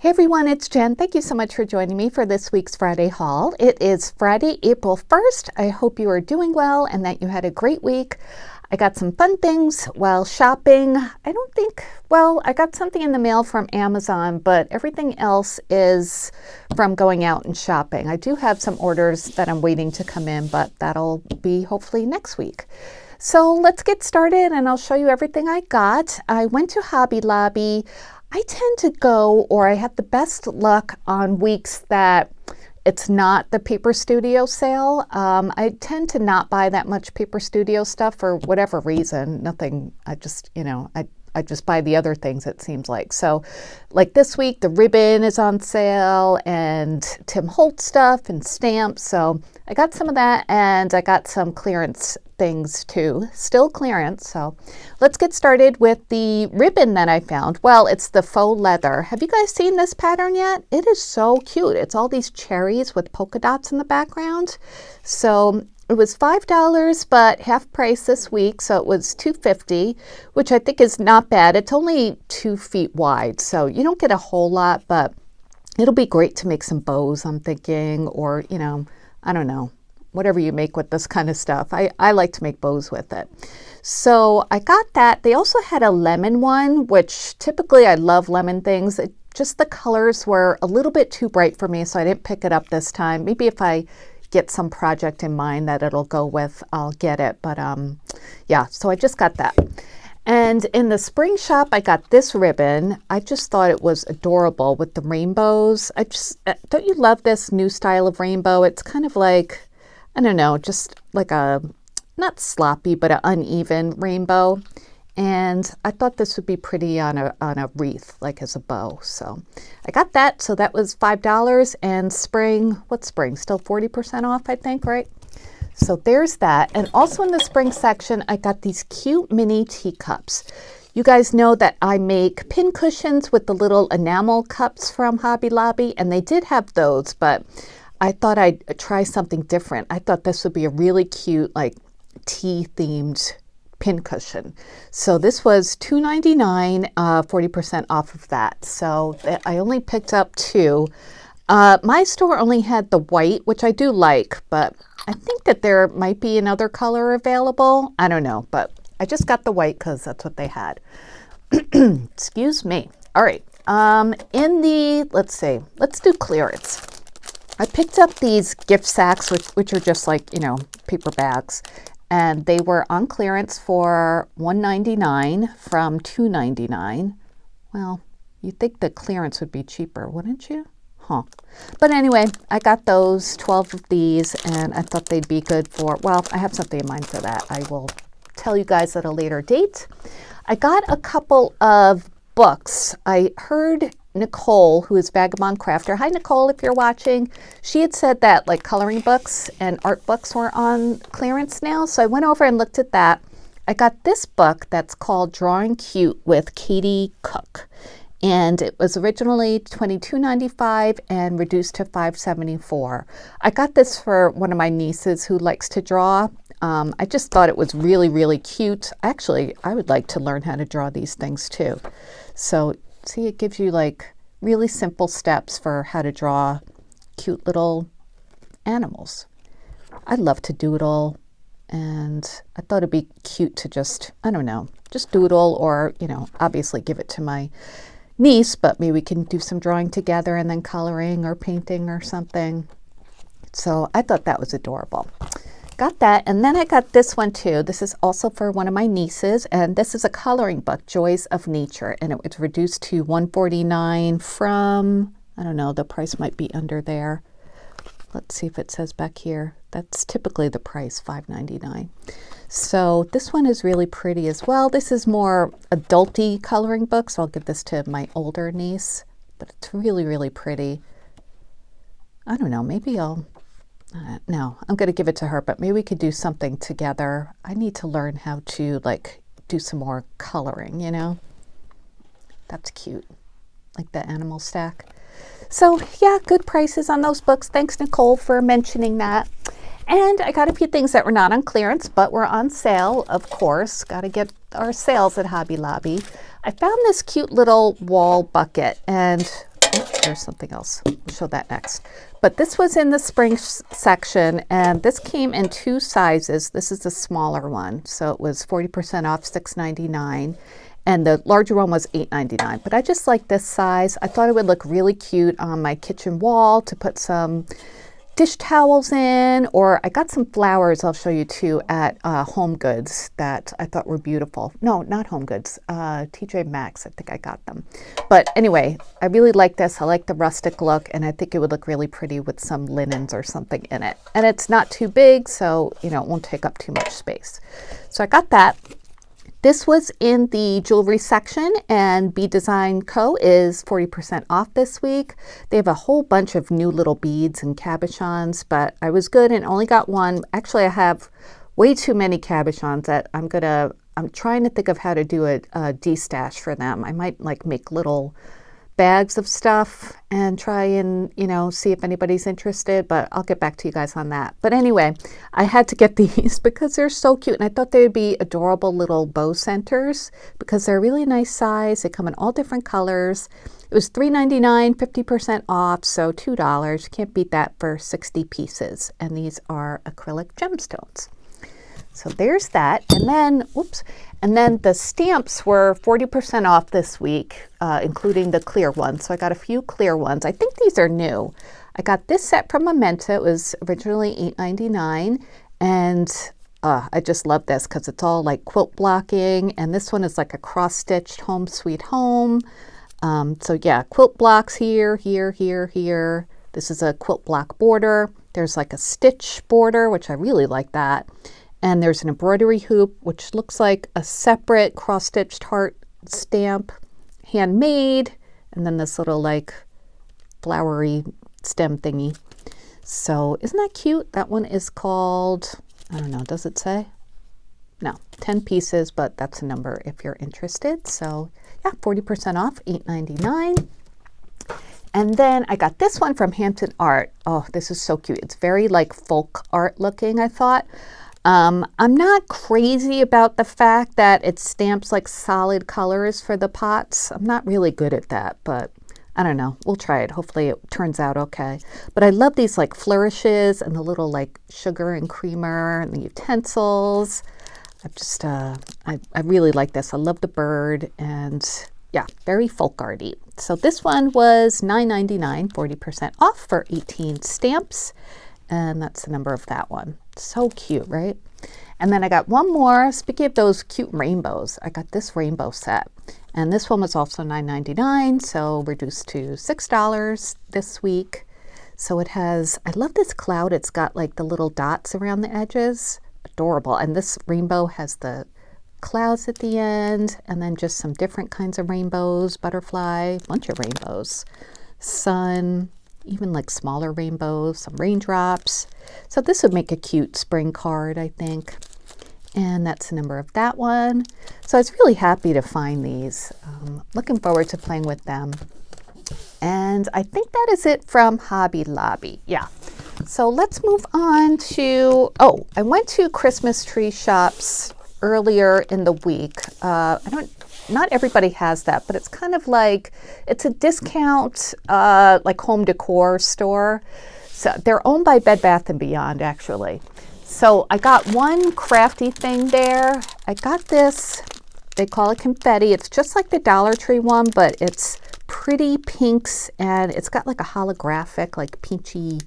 Hey everyone, it's Jen. Thank you so much for joining me for this week's Friday haul. It is Friday, April 1st. I hope you are doing well and that you had a great week. I got some fun things while shopping. I got something in the mail from Amazon, but everything else is from going out and shopping. I do have some orders that I'm waiting to come in, but that'll be hopefully next week. So let's get started and I'll show you everything I got. I went to Hobby Lobby. I tend to go, or I have the best luck on weeks that it's not the Paper Studio sale. I tend to not buy that much Paper Studio stuff for whatever reason. Nothing, I just buy the other things, it seems like. So like this week, the ribbon is on sale and Tim Holtz stuff and stamps. So I got some of that and I got some clearance things too, still clearance. So let's get started with the ribbon that I found. Well, it's the faux leather. Have you guys seen this pattern yet? It is so cute. It's all these cherries with polka dots in the background. So it was $5, but half price this week, so it was $2.50, which I think is not bad. It's only 2 feet wide, so you don't get a whole lot, but it'll be great to make some bows, I'm thinking, or, I don't know, whatever you make with this kind of stuff. I like to make bows with it. So I got that. They also had a lemon one, which typically I love lemon things. Just the colors were a little bit too bright for me, so I didn't pick it up this time. Maybe if I get some project in mind that it'll go with, I'll get it. But yeah, so I just got that. And in the spring shop, I got this ribbon. I just thought it was adorable with the rainbows. Don't you love this new style of rainbow? It's kind of like, I don't know, just like a, not sloppy, but an uneven rainbow. And I thought this would be pretty on a wreath, like as a bow. So I got that. So that was $5. And spring, what's spring? Still 40% off, I think, right? So there's that. And also in the spring section, I got these cute mini teacups. You guys know that I make pin cushions with the little enamel cups from Hobby Lobby. And they did have those, but I thought I'd try something different. I thought this would be a really cute, like tea-themed pin cushion. So this was $2.99, 40% off of that. So I only picked up 2. My store only had the white, which I do like, but I think that there might be another color available. I don't know, but I just got the white because that's what they had. Excuse me. All right. Let's do clearance. I picked up these gift sacks, which are just like, paper bags. And they were on clearance for $1.99 from $2.99. Well, you'd think the clearance would be cheaper, wouldn't you? Huh. But anyway, I got those, 12 of these, and I thought they'd be good for, well, I have something in mind for that. I will tell you guys at a later date. I got a couple of books. I heard Nicole, who is Vagabond Crafter. Hi, Nicole, if you're watching. She had said that like coloring books and art books were on clearance now. So I went over and looked at that. I got this book that's called Drawing Cute with Katie Cook. And it was originally $22.95 and reduced to $5.74. I got this for one of my nieces who likes to draw. I just thought it was really, really cute. Actually, I would like to learn how to draw these things too. So see, it gives you like really simple steps for how to draw cute little animals. I love to doodle, and I thought it'd be cute to just doodle or, obviously give it to my niece, but maybe we can do some drawing together and then coloring or painting or something. So I thought that was adorable. Got that, and then I got this one too. This is also for one of my nieces, and this is a coloring book, Joys of Nature, and it was reduced to $1.49 from, I don't know, the price might be under there. Let's see if it says back here. That's typically the price, $5.99. So this one is really pretty as well. This is more adulty coloring book, so I'll give this to my older niece, but it's really, really pretty. I don't know, maybe no, I'm going to give it to her, but maybe we could do something together. I need to learn how to do some more coloring, That's cute, like the animal stack. So yeah, good prices on those books. Thanks, Nicole, for mentioning that. And I got a few things that were not on clearance, but were on sale, of course. Got to get our sales at Hobby Lobby. I found this cute little wall bucket, and there's something else. We'll show that next. But this was in the spring section, and this came in 2 sizes. This is the smaller one, so it was 40% off, $6.99, and the larger one was $8.99. But I just like this size. I thought it would look really cute on my kitchen wall to put some dish towels in, or I got some flowers I'll show you too at Home Goods that I thought were beautiful. No, not Home Goods, TJ Maxx, I think I got them. But anyway, I really like this. I like the rustic look, and I think it would look really pretty with some linens or something in it. And it's not too big, so you know, it won't take up too much space. So I got that. This was in the jewelry section, and Bead Design Co. is 40% off this week. They have a whole bunch of new little beads and cabochons, but I was good and only got one. Actually, I have way too many cabochons that I'm trying to think of how to do a de-stash for them. I might like make little bags of stuff and try and, you know, see if anybody's interested, but I'll get back to you guys on that. But anyway, I had to get these because they're so cute, and I thought they would be adorable little bow centers because they're really nice size. They come in all different colors. It was $3.99, 50% off, so $2. You can't beat that for 60 pieces. And these are acrylic gemstones. So there's that. And then the stamps were 40% off this week, including the clear ones. So I got a few clear ones. I think these are new. I got this set from Memento. It was originally $8.99. And I just love this because it's all like quilt blocking. And this one is like a cross-stitched Home Sweet Home. So yeah, quilt blocks here, here, here, here. This is a quilt block border. There's like a stitch border, which I really like that. And there's an embroidery hoop, which looks like a separate cross-stitched heart stamp, handmade, and then this little like flowery stem thingy. So isn't that cute? That one is called, I don't know, does it say? No, 10 pieces, but that's a number if you're interested. So yeah, 40% off, $8.99. And then I got this one from Hampton Art. Oh, this is so cute. It's very like folk art looking, I thought. I'm not crazy about the fact that it stamps like solid colors for the pots. I'm not really good at that, but I don't know. We'll try it. Hopefully it turns out okay. But I love these like flourishes and the little like sugar and creamer and the utensils. I really like this. I love the bird, and yeah, very folk arty. So this one was $9.99, 40% off for 18 stamps. And that's the number of that one. So cute, right? And then I got one more. Speaking of those cute rainbows, I got this rainbow set. And this one was also $9.99, so reduced to $6 this week. So it has, I love this cloud. It's got like the little dots around the edges. Adorable. And this rainbow has the clouds at the end, and then just some different kinds of rainbows, butterfly, bunch of rainbows, sun, even like smaller rainbows, some raindrops. So this would make a cute spring card, I think. And that's the number of that one. So I was really happy to find these. Looking forward to playing with them. And I think that is it from Hobby Lobby. Yeah. So let's move on to, I went to Christmas tree shops earlier in the week. Not everybody has that, but it's kind of like, it's a discount, like home decor store. So they're owned by Bed Bath & Beyond, actually. So I got one crafty thing there. I got this, they call it confetti. It's just like the Dollar Tree one, but it's pretty pinks, and it's got like a holographic, like peachy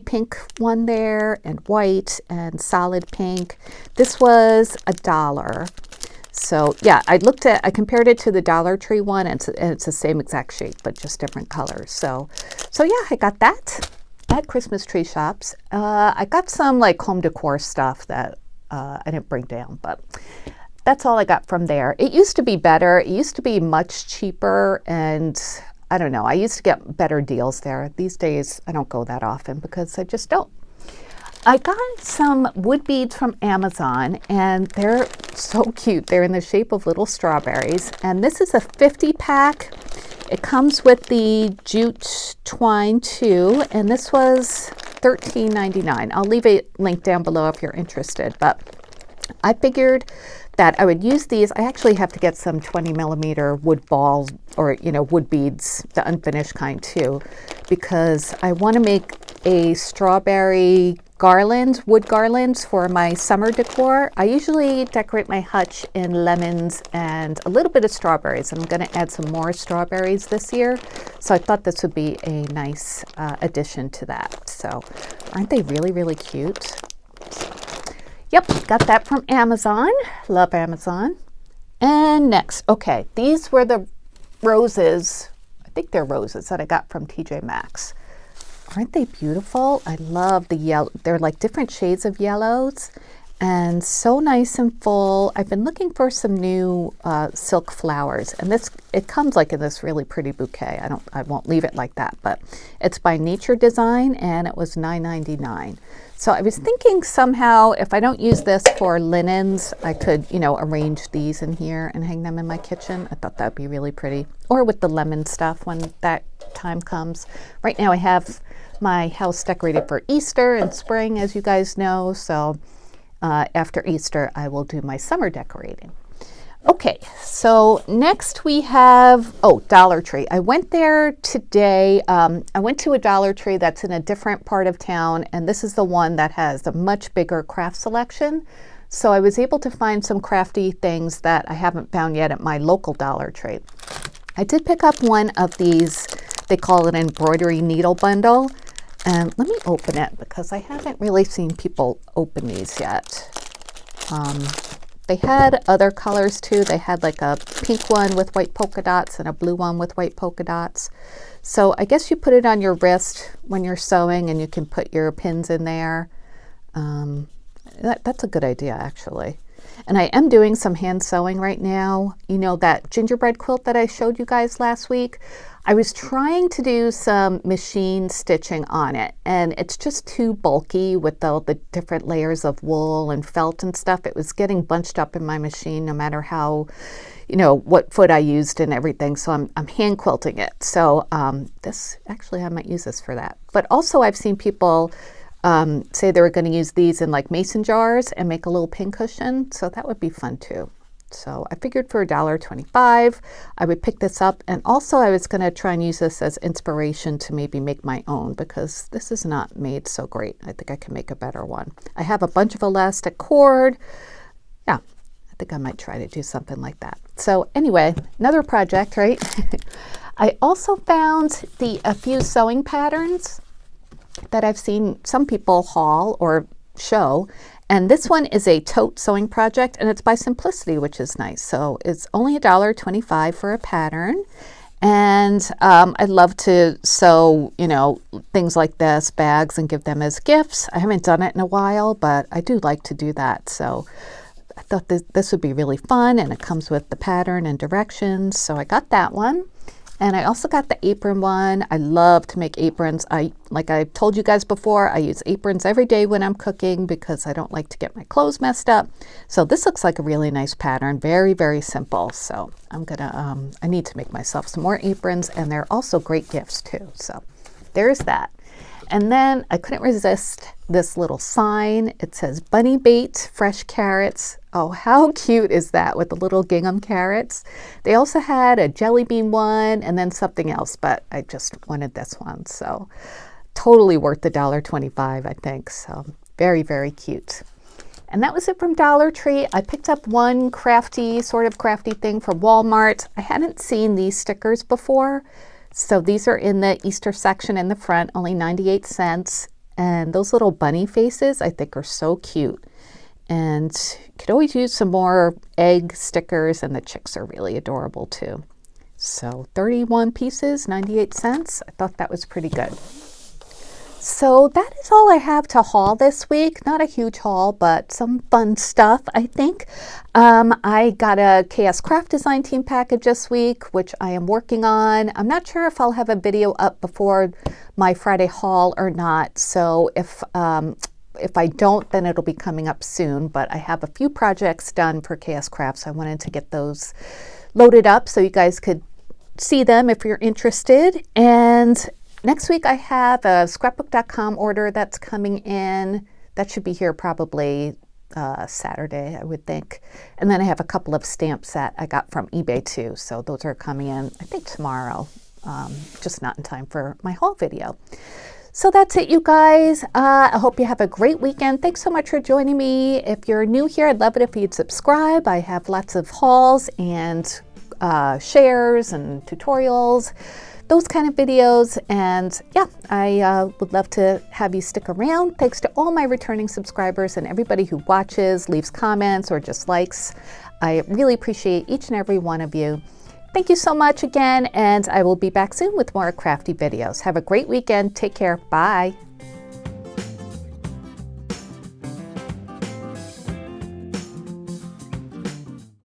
pink one there, and white and solid pink. This was $1. So yeah, I compared it to the Dollar Tree one, and it's the same exact shape, but just different colors. So yeah, I got that at Christmas tree shops. I got some like home decor stuff that I didn't bring down, but that's all I got from there. It used to be better. It used to be much cheaper, and I don't know, I used to get better deals there. These days, I don't go that often because I just don't. I got some wood beads from Amazon, and they're so cute. They're in the shape of little strawberries, and this is a 50 pack. It comes with the jute twine too, and this was $13.99. I'll leave a link down below if you're interested, but I figured that I would use these. I actually have to get some 20 millimeter wood balls, or wood beads, the unfinished kind too, because I want to make a strawberry garland, wood garlands for my summer decor. I usually decorate my hutch in lemons and a little bit of strawberries. I'm going to add some more strawberries this year, so I thought this would be a nice addition to that. So aren't they really, really cute? Yep, got that from Amazon. Love Amazon. And next, okay, these were the roses. I think they're roses that I got from TJ Maxx. Aren't they beautiful? I love the yellow. They're like different shades of yellows and so nice and full. I've been looking for some new silk flowers, and it comes like in this really pretty bouquet. I won't leave it like that, but it's by Nature Design and it was $9.99. So I was thinking somehow if I don't use this for linens, I could, arrange these in here and hang them in my kitchen. I thought that'd be really pretty. Or with the lemon stuff when that time comes. Right now I have my house decorated for Easter and spring, as you guys know. So after Easter, I will do my summer decorating. Okay, so next we have, Dollar Tree. I went there today. I went to a Dollar Tree that's in a different part of town, and this is the one that has a much bigger craft selection. So I was able to find some crafty things that I haven't found yet at my local Dollar Tree. I did pick up one of these, they call it an embroidery needle bundle. And let me open it because I haven't really seen people open these yet. They had other colors too. They had like a pink one with white polka dots and a blue one with white polka dots. So I guess you put it on your wrist when you're sewing and you can put your pins in there. That's a good idea actually. And I am doing some hand sewing right now. That gingerbread quilt that I showed you guys last week? I was trying to do some machine stitching on it, and it's just too bulky with all the different layers of wool and felt and stuff. It was getting bunched up in my machine no matter how, what foot I used and everything. So I'm hand quilting it. So this, actually I might use this for that. But also I've seen people say they were going to use these in like mason jars and make a little pin cushion. So that would be fun too. So I figured for $1.25, I would pick this up. And also I was going to try and use this as inspiration to maybe make my own, because this is not made so great. I think I can make a better one. I have a bunch of elastic cord. Yeah, I think I might try to do something like that. So anyway, another project, right? I also found a few sewing patterns that I've seen some people haul or show. And this one is a tote sewing project, and it's by Simplicity, which is nice. So it's only $1.25 for a pattern. And I love to sew, things like this, bags, and give them as gifts. I haven't done it in a while, but I do like to do that. So I thought this would be really fun, and it comes with the pattern and directions. So I got that one. And I also got the apron one. I love to make aprons. Like I told you guys before, I use aprons every day when I'm cooking because I don't like to get my clothes messed up. So this looks like a really nice pattern. Very, very simple. So I'm gonna, I need to make myself some more aprons, and they're also great gifts too. So there's that. And then I couldn't resist this little sign. It says bunny bait, fresh carrots. Oh, how cute is that with the little gingham carrots? They also had a jelly bean one and then something else, but I just wanted this one. So totally worth the $1.25, I think. So very, very cute. And that was it from Dollar Tree. I picked up one sort of crafty thing from Walmart. I hadn't seen these stickers before. So these are in the Easter section in the front, only 98 cents. And those little bunny faces I think are so cute. And could always use some more egg stickers, and the chicks are really adorable too. So 31 pieces, 98 cents. I thought that was pretty good. So that is all I have to haul this week. Not a huge haul, but some fun stuff, I think. I got a KS Craft Design Team package this week, which I am working on. I'm not sure if I'll have a video up before my Friday haul or not. So if I don't, then it'll be coming up soon. But I have a few projects done for KS Crafts. I wanted to get those loaded up so you guys could see them if you're interested. And next week I have a scrapbook.com order that's coming in. That should be here probably Saturday, I would think. And then I have a couple of stamps that I got from eBay too. So those are coming in, I think tomorrow, just not in time for my haul video. So that's it, you guys. I hope you have a great weekend. Thanks so much for joining me. If you're new here, I'd love it if you'd subscribe. I have lots of hauls and shares and tutorials, those kind of videos. And yeah, I would love to have you stick around. Thanks to all my returning subscribers and everybody who watches, leaves comments, or just likes. I really appreciate each and every one of you. Thank you so much again, and I will be back soon with more crafty videos. Have a great weekend. Take care. Bye.